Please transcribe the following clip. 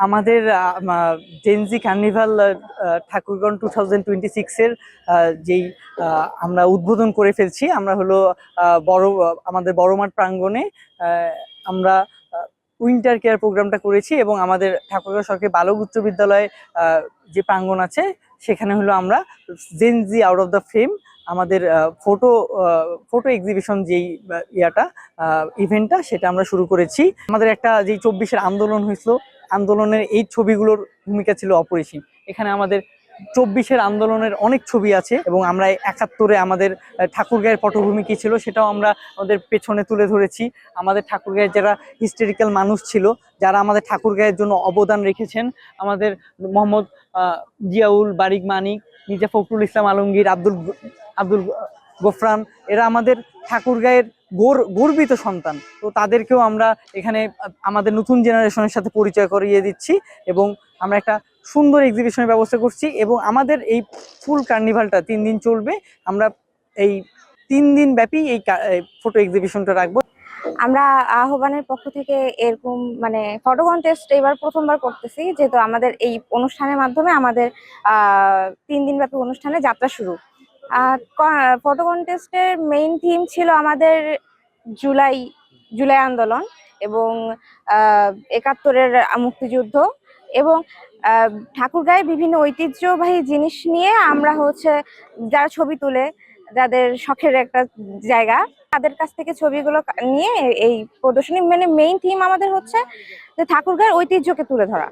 আমাদের Gen Z carnival Thakurgaon 2026-এর যেই আমরা উদ্বোধন করে ফেলছি। আমরা হলো আমাদের বড় মাঠ প্রাঙ্গণে আমরা উইন্টার কেয়ার প্রোগ্রামটা করেছি এবং আমাদের ঠাকুরগাঁও সরকারি বালক উচ্চ বিদ্যালয়ে যে প্রাঙ্গণ আছে সেখানে হলো আমরা Gen Z out of the frame আমাদের ফটো এক্সিবিশন যেই ইভেন্টটা সেটা আমরা শুরু করেছি। আমাদের একটা যে 24-এর আন্দোলন হয়েছিল, আন্দোলনের এই ছবিগুলোর ভূমিকা ছিল অপরিসীম। এখানে আমাদের 24-এর আন্দোলনের অনেক ছবি আছে এবং আমরা 71-এ আমাদের ঠাকুরগাঁয়ের পটভূমি কি ছিল সেটাও আমরা আমাদের পেছনে তুলে ধরেছি। আমাদের ঠাকুরগাঁয়ের যারা হিস্টোরিক্যাল মানুষ ছিল, যারা আমাদের ঠাকুরগাঁয়ের জন্য অবদান রেখেছেন, আমাদের মোহাম্মদ জিয়াউল, বারিক মানিক, মির্জা ফখরুল ইসলাম আলমগীর, আব্দুল গফরান, এরা আমাদের ঠাকুরগাঁয়ের গর্বিত সন্তান। তো তাদেরকেও আমরা এখানে আমাদের নতুন জেনারেশনের সাথে পরিচয় করিয়ে দিচ্ছি এবং আমরা একটা সুন্দর এক্সিবিশনের ব্যবস্থা করছি এবং আমাদের এই ফুল কার্নিভালটা 3 দিন চলবে। আমরা এই 3 দিন ব্যাপী এই ফটো এক্সিবিশনটা রাখবো। আমরা আহ্বানের পক্ষ থেকে এরকম মানে ফটো কন্টেস্ট এবার প্রথমবার করতেছি, যেহেতু আমাদের এই অনুষ্ঠানের মাধ্যমে আমাদের 3 দিন ব্যাপী অনুষ্ঠানে যাত্রা শুরু। ফটো কন্টেস্টের মেইন থিম ছিল আমাদের জুলাই আন্দোলন এবং 71-এর মুক্তিযুদ্ধ এবং ঠাকুরগাঁয়ে বিভিন্ন ঐতিহ্যবাহী জিনিস নিয়ে আমরা যারা ছবি তুলে, যাদের শখের একটা জায়গা, তাদের কাছ থেকে ছবিগুলো নিয়ে এই প্রদর্শনী, মানে মেইন থিম আমাদের যে ঠাকুরগাঁয়ের ঐতিহ্যকে তুলে ধরা।